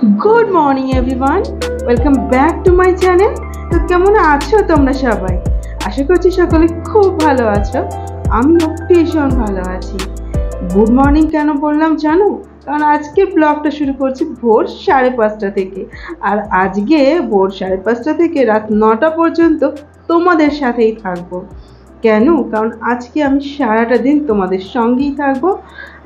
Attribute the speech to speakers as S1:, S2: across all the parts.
S1: Good morning everyone welcome back to my channel. तो केमन आछो तोमरा सबाई? आशा करछि सकले खूब भालो आछो। आमिও भीषण भालो आछि। गुड मॉर्निंग केन बोललाम जानो? कारण आजके ब्लगटा शुरू करछि भोर 5:30 থেকে আর আজকে ভোর 5:30 থেকে রাত 9টা পর্যন্ত তোমাদের সাথেই থাকবো। কেন? কারণ আজকে আমি সারাটা দিন তোমাদের সঙ্গেই থাকবো।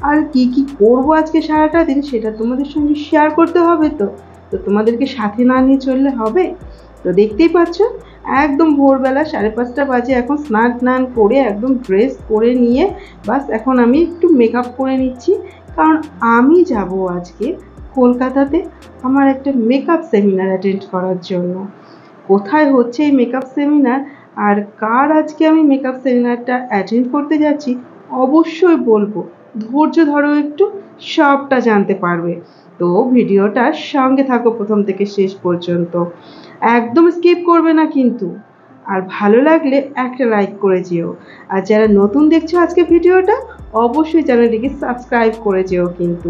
S1: আর কি কি করবো আজকে সারাটা দিন সেটা তোমাদের সঙ্গে শেয়ার করতে হবে। তো তোমাদেরকে সাথে না নিয়ে চললে হবে? তো দেখতেই পাচ্ছ একদম ভোরবেলা 5:30 বাজে। এখন স্নান করে একদম ড্রেস পরে নিয়ে বাস এখন আমি একটু মেকআপ করে নিচ্ছি, কারণ আমি যাব আজকে কলকাতাতে আমার একটা মেকআপ সেমিনার অ্যাটেন্ড করার জন্য। কোথায় হচ্ছে এই মেকআপ সেমিনার আর কার আজকে আমি মেকআপ সেমিনারটা অ্যাটেন্ড করতে যাচ্ছি অবশ্যই বলবো। ধৈর্য ধরো, একটু সবটা জানতে পারবে। তো ভিডিওটার সঙ্গে থাকো প্রথম থেকে শেষ পর্যন্ত, একদম স্কিপ করবে না কিন্তু। আর ভালো লাগলে একটা লাইক করে যেও। আর যারা নতুন দেখছো আজকে ভিডিওটা অবশ্যই চ্যানেলটিকে সাবস্ক্রাইব করে যেও কিন্তু।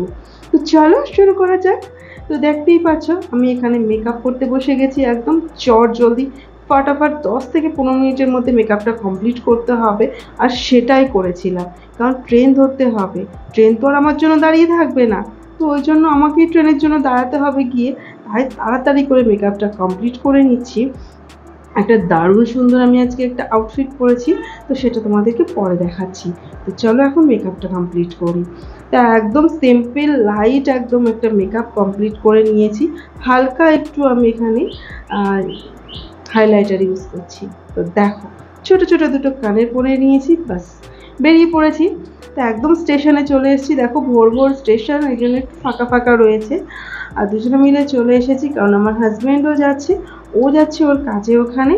S1: তো চলো শুরু করা যাক। তো দেখতেই পাচ্ছ আমি এখানে মেকআপ করতে বসে গেছি একদম জলদি ফটাফট 10 থেকে 15 মিনিটের মধ্যে মেকআপটা কমপ্লিট করতে হবে। আর সেটাই করেছিলাম, কারণ ট্রেন ধরতে হবে। ট্রেন তো আর আমার জন্য দাঁড়িয়ে থাকবে না, তো ওই জন্য আমাকেই ট্রেনের জন্য দাঁড়াতে হবে গিয়ে। তাই তাড়াতাড়ি করে মেকআপটা কমপ্লিট করে নিচ্ছি। একটা দারুণ সুন্দর আমি আজকে একটা আউটফিট পরেছি, তো সেটা তোমাদেরকে পরে দেখাচ্ছি। তো চলো এখন মেকআপটা কমপ্লিট করি। তা একদম সিম্পল লাইট একদম একটা মেকআপ কমপ্লিট করে নিয়েছি। হালকা একটু আমি এখানে হাইলাইটার ইউজ করছি। তো দেখো ছোট ছোট দুটো কানের পরে নিয়েছি, বাস বেরিয়ে পড়েছি। তো একদম স্টেশনে চলে এসেছি। দেখো ভোর ভোর স্টেশন, এই জন্য একটু ফাঁকা ফাঁকা রয়েছে। আর দুজনে মিলে চলে এসেছি, কারণ আমার হাজব্যান্ডও যাচ্ছে। ও যাচ্ছে ওর কাজে, ওখানে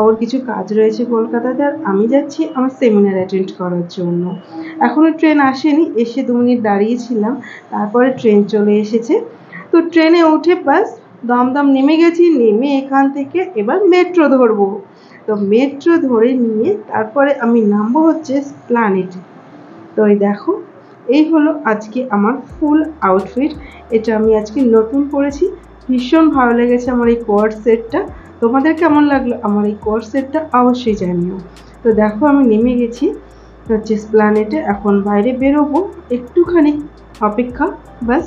S1: ওর কিছু কাজ রয়েছে কলকাতাতে। আর আমি যাচ্ছি আমার সেমিনার অ্যাটেন্ড করার জন্য। এখনও ট্রেন আসেনি, এসে 2 মিনিট দাঁড়িয়েছিলাম, তারপরে ট্রেন চলে এসেছে। তো ট্রেনে উঠে বাস দমদম নেমে গেছি। নেমে এখান থেকে এবার মেট্রো ধরবো। তো মেট্রো ধরে নিয়ে তারপরে আমি নামবো হচ্ছে এসপ্ল্যানেডে। তো এই দেখো এই হলো আজকে আমার ফুল আউটফিট। এটা আমি আজকে নতুন পরেছি, ভীষণ ভালো লেগেছে আমার এই কোয়ার্ড সেটটা। তোমাদের কেমন লাগলো আমার এই কোয়ার্ড সেটটা অবশ্যই জানিও। তো দেখো আমি নেমে গেছি হচ্ছে এসপ্ল্যানেডে। এখন বাইরে বেরোবো, একটুখানি অপেক্ষা, বাস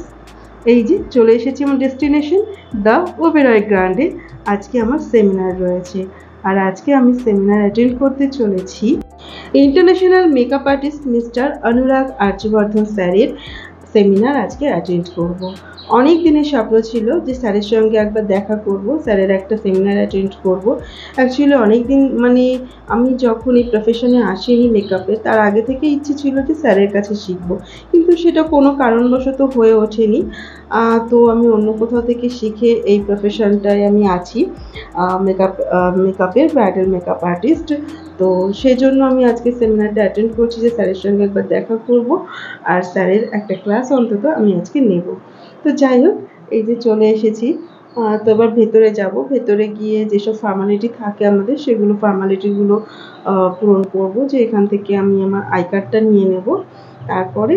S1: এই যে চলে এসেছি আমার ডেস্টিনেশন দ্য ওবেরয় গ্র্যান্ডে। আজকে আমার সেমিনার রয়েছে, আর আজকে আমি সেমিনার অ্যাটেন্ড করতে চলেছি ইন্টারন্যাশনাল মেকআপ আর্টিস্ট মিস্টার অনুরাগ আর্যবর্ধন স্যারের সেমিনার আজকে অ্যাটেন্ড করব। অনেক দিনের স্বপ্ন ছিল যে স্যারের সঙ্গে একবার দেখা করব, স্যারের একটা সেমিনার অ্যাটেন্ড করব। অ্যাকচুয়ালি অনেক দিন মানে আমি যখন এই প্রফেশনে আসিনি মেকআপে, তার আগে থেকে ইচ্ছে ছিল যে স্যারের কাছে শিখব, কিন্তু সেটা কোনো কারণবশত হয়ে ওঠেনি। তো আমি অন্য কোথাও থেকে শিখে এই প্রফেশনটায় আমি আছি, মেকআপের ব্রাইডাল মেকআপ আর্টিস্ট। তো সেই জন্য আমি আজকে সেমিনারটা অ্যাটেন্ড করছি যে স্যারের সঙ্গে একবার দেখা করব, আর স্যারের একটা ক্লাস অন্তত আমি আজকে নেব। তো যাই হোক এই যে চলে এসেছি। তো এবার ভেতরে যাব। ভেতরে গিয়ে যেসব ফর্মালিটি থাকে আমাদের সেগুলো ফর্মালিটিগুলো পূরণ করব। যে এখান থেকে আমি আমার আই কার্ডটা নিয়ে নেব। তারপরে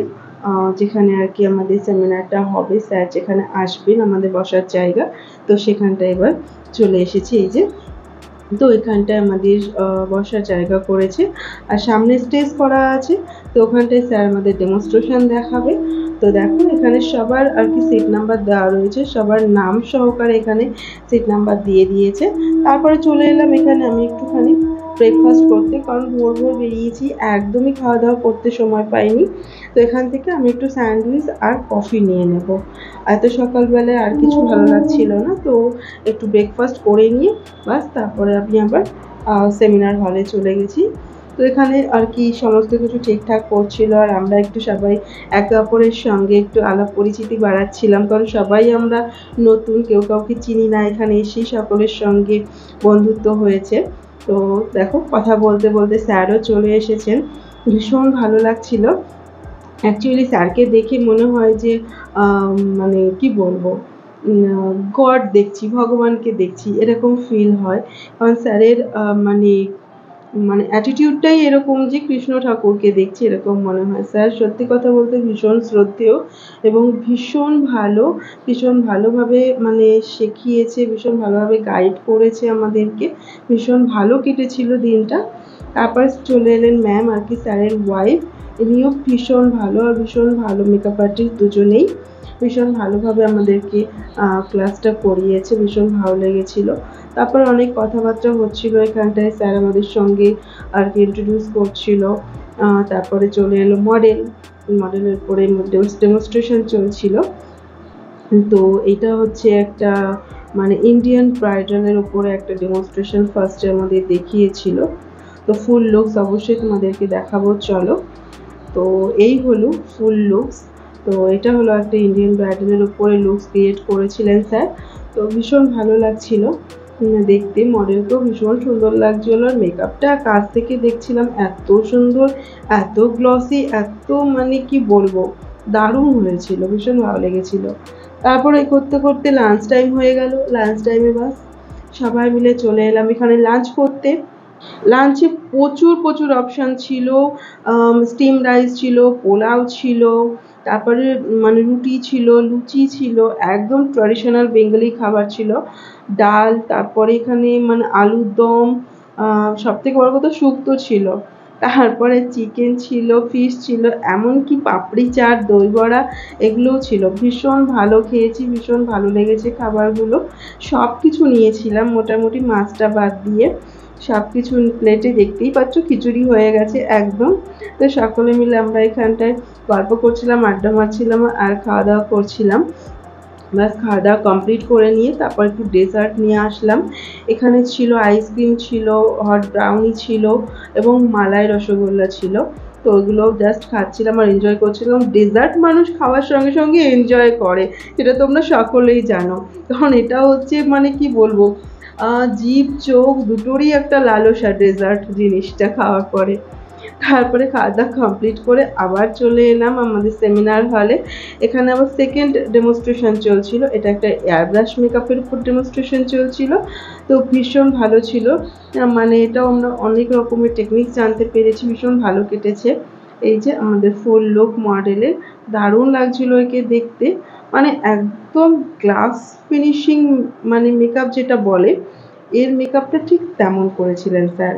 S1: যেখানে আর কি আমাদের সেমিনারটা হবে, স্যার যেখানে আসবেন আমাদের বসার জায়গা, তো সেখানটা এবার চলে এসেছি। এই যে তো এখানটায় আমাদের বসার জায়গা করেছে, আর সামনে স্টেজ করা আছে। তো ওখানটায় স্যার আমাদের ডেমনস্ট্রেশন দেখাবে। তো দেখো এখানে সবার আর কি সিট নাম্বার দেওয়া রয়েছে, সবার নাম সহকারে এখানে সিট নাম্বার দিয়ে দিয়েছে। তারপরে চলে এলাম এখানে আমি একটুখানি ব্রেকফাস্ট করতে, কারণ ভোর ভোর বেরিয়েছি, একদমই খাওয়া দাওয়া করতে সময় পাইনি। তো এখান থেকে আমি একটু স্যান্ডউইচ আর কফি নিয়ে নেব। এত সকালবেলায় আর কিছু ভালো লাগছিল না, তো একটু ব্রেকফাস্ট করে নিয়ে বাস তারপরে আমি আবার সেমিনার হলে চলে গেছি। তো এখানে আর কি সমস্ত কিছু ঠিকঠাক করছিল, আর আমরা একটু সবাই একে অপরের সঙ্গে একটু আলাপ পরিচিতি বাড়াচ্ছিলাম, কারণ সবাই আমরা নতুন, কেউ কাউকে চিনি না। এখানে এসেই সকলের সঙ্গে বন্ধুত্ব হয়েছে। তো দেখো কথা বলতে বলতে স্যারও চলে এসেছেন, ভীষণ ভালো লাগছিল। অ্যাকচুয়ালি স্যারকে দেখে মনে হয় যে মানে কি বলবো, গড দেখছি, ভগবানকে দেখছি, এরকম ফিল হয়। কারণ স্যারের মানে মানে অ্যাটিটিউডটাই এরকম যে কৃষ্ণ ঠাকুরকে দেখছি এরকম মনে হয়। স্যার সত্যি কথা বলতে ভীষণ শ্রদ্ধেয় এবং ভীষণ ভালোভাবে মানে শিখিয়েছে, ভীষণ ভালোভাবে গাইড করেছে আমাদেরকে, ভীষণ ভালো কেটেছিল দিনটা। তারপর চলে এলেন ম্যাম আর কি, স্যারের ওয়াইফ, ইনিও ভীষণ ভালো আর ভীষণ ভালো মেকআপ আর্টিস্ট দুজনেই, ভীষণ ভালোভাবে আমাদেরকে ক্লাসটা করিয়েছে, ভীষণ ভালো লেগেছিল। তারপর অনেক কথাবার্তা হচ্ছিল এখানটায়, স্যার আমাদের সঙ্গে আর কি ইন্ট্রোডিউস করছিল। তারপরে চলে এলো মডেলের পরে ডেমনস্ট্রেশন চলছিল। তো এটা হচ্ছে একটা মানে ইন্ডিয়ান ব্রাইডালের উপরে একটা ডেমনস্ট্রেশন ফার্স্টে আমাদের দেখিয়েছিল। তো ফুল লুকস অবশ্যই তোমাদেরকে দেখাবো, চলো। তো এই হলো ফুল লুকস। তো এটা হলো একটা ইন্ডিয়ান ব্রাইডালের উপরে লুকস ক্রিয়েট করেছিলেন স্যার। তো ভীষণ ভালো লাগছিল দেখতে, মডেলকেও ভীষণ সুন্দর লাগছিল। আর মেকআপটা কাছ থেকে দেখছিলাম এত সুন্দর, এত গ্লসি, এত মানে কি বলবো, দারুণ হয়েছিল, ভীষণ ভালো লেগেছিল। তারপরে করতে করতে লাঞ্চ টাইম হয়ে গেল। লাঞ্চ টাইমে বাস সবাই মিলে চলে এলাম এখানে লাঞ্চ করতে। লাঞ্চে প্রচুর অপশান ছিল, স্টিম রাইস ছিল, পোলাও ছিল, তারপরে মানে রুটি ছিল, লুচি ছিল, একদম ট্র্যাডিশনাল বেঙ্গলি খাবার ছিল, ডাল, তারপরে এখানে মানে আলুর দম, সবথেকে বড় কথা শুক্তো ছিল, তারপরে চিকেন ছিল, ফিশ ছিল, এমনকি পাপড়ি চাট, দই বড়া এগুলোও ছিল। ভীষণ ভালো খেয়েছি, ভীষণ ভালো লেগেছে খাবারগুলো। সব কিছু নিয়েছিলাম মোটামুটি মাছটা বাদ দিয়ে, সব কিছু প্লেটে দেখতেই পাচ্ছ খিচুড়ি হয়ে গেছে একদম। তো সকলে মিলে আমরা এখানটায় গল্প করছিলাম, আড্ডা মারছিলাম আর খাওয়া দাওয়া করছিলাম। ব্যাস খাওয়া দাওয়া কমপ্লিট করে নিয়ে তারপর একটু ডেজার্ট নিয়ে আসলাম। এখানে ছিল আইসক্রিম ছিল, হট ব্রাউনি ছিল এবং মালাই রসগোল্লা ছিল। তো ওগুলো জাস্ট খাচ্ছিলাম আর এনজয় করছিলাম। ডেজার্ট মানুষ খাওয়ার সঙ্গে সঙ্গে এনজয় করে, সেটা তোমরা সকলেই জানো, কারণ এটা হচ্ছে মানে কি বলবো, জিভ চোখ দুটোরই একটা লালসা ডেজার্ট জিনিসটা খাওয়ার পরে। তারপরে খাওয়া দাওয়া কমপ্লিট করে আবার চলে এলাম আমাদের সেমিনার হলে। এখানে আবার সেকেন্ড ডেমনস্ট্রেশন চলছিল, এটা একটা এয়ারব্রাশ মেকআপের উপর ডেমনস্ট্রেশন চলছিল। তো ভীষণ ভালো ছিল, মানে এটাও আমরা অনেক রকমের টেকনিক জানতে পেরেছি, ভীষণ ভালো কেটেছে। এই যে আমাদের ফুল লুক মডেলের, দারুণ লাগছিল একে দেখতে, মানে একদম গ্লাস ফিনিশিং মানে মেকআপ যেটা বলে, এর মেকআপটা ঠিক তেমন করেছিলেন স্যার।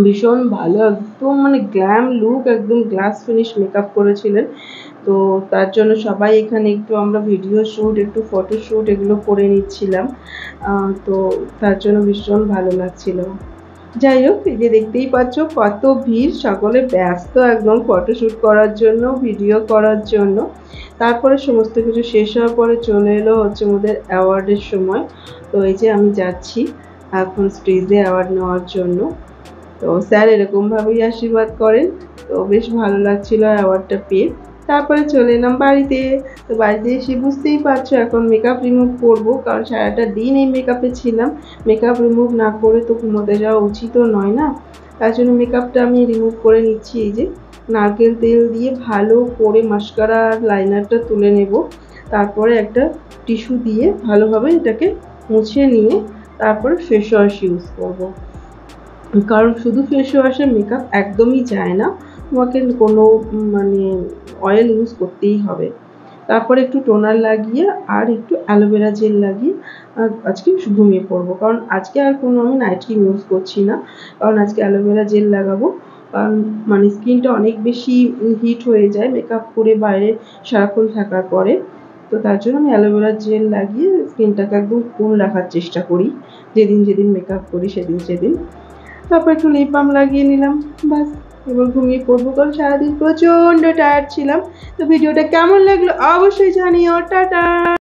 S1: ভীষণ ভালো, একদম মানে গ্ল্যাম লুক, একদম গ্লাস ফিনিশ মেকআপ করেছিলেন। তো তার জন্য সবাই এখানে একটু আমরা ভিডিও শ্যুট, একটু ফটো শ্যুট এগুলো করে নিচ্ছিলাম। তো তার জন্য ভীষণ ভালো লাগছিল। যাই হোক, এই যে দেখতেই পাচ্ছ কত ভিড়, সকলে ব্যস্ত একদম ফটোশ্যুট করার জন্য, ভিডিও করার জন্য। তারপরে সমস্ত কিছু শেষ হওয়ার পরে চলে এলো হচ্ছে আমাদের অ্যাওয়ার্ডের সময়। তো এই যে আমি যাচ্ছি এখন স্টেজে অ্যাওয়ার্ড নেওয়ার জন্য। তো স্যার এরকমভাবেই আশীর্বাদ করেন। তো বেশ ভালো লাগছিল অ্যাওয়ার্ডটা পেয়ে। তারপরে চলে এলাম বাড়িতে। তো বাড়িতে এসে বুঝতেই পারছো এখন মেকআপ রিমুভ করবো, কারণ সারাটা দিন এই মেকআপে ছিলাম, মেকআপ রিমুভ না করে তো ঘুমোতে যাওয়া উচিতও নয় না, তার জন্য মেকআপটা আমি রিমুভ করে নিচ্ছি। এই যে নারকেল তেল দিয়ে ভালো করে মাস্কারা আর লাইনারটা তুলে নেব, তারপরে একটা টিস্যু দিয়ে ভালোভাবে এটাকে মুছে নিয়ে তারপরে ফেস ওয়াশ ইউজ করবো, কারণ শুধু ফেস ওয়াশে মেকআপ একদমই যায় না, তোমাকে কোনো মানে অয়েল ইউজ করতেই হবে। তারপরে একটু টোনার লাগিয়ে আর একটু অ্যালোভেরা জেল লাগিয়ে আজকে ঘুমিয়ে পড়বো, কারণ আজকে আর কোনো আমি নাইট ক্রিম ইউজ করছি না, কারণ আজকে অ্যালোভেরা জেল লাগাবো। কারণ মানে স্কিনটা অনেক বেশি হিট হয়ে যায় মেকআপ করে বাইরে সারাক্ষণ থাকার পরে। তো তার জন্য আমি অ্যালোভেরা জেল লাগিয়ে স্কিনটাকে একদম কুল রাখার চেষ্টা করি, যেদিন মেকআপ করি সেদিন। তারপর একটু লিপ বাম লাগিয়ে নিলাম, বাস এবার ঘুমিয়ে পড়বো, কারণ সারাদিন প্রচণ্ড টায়ার্ড ছিলাম। তো ভিডিওটা কেমন লাগলো অবশ্যই জানিও, টাটা।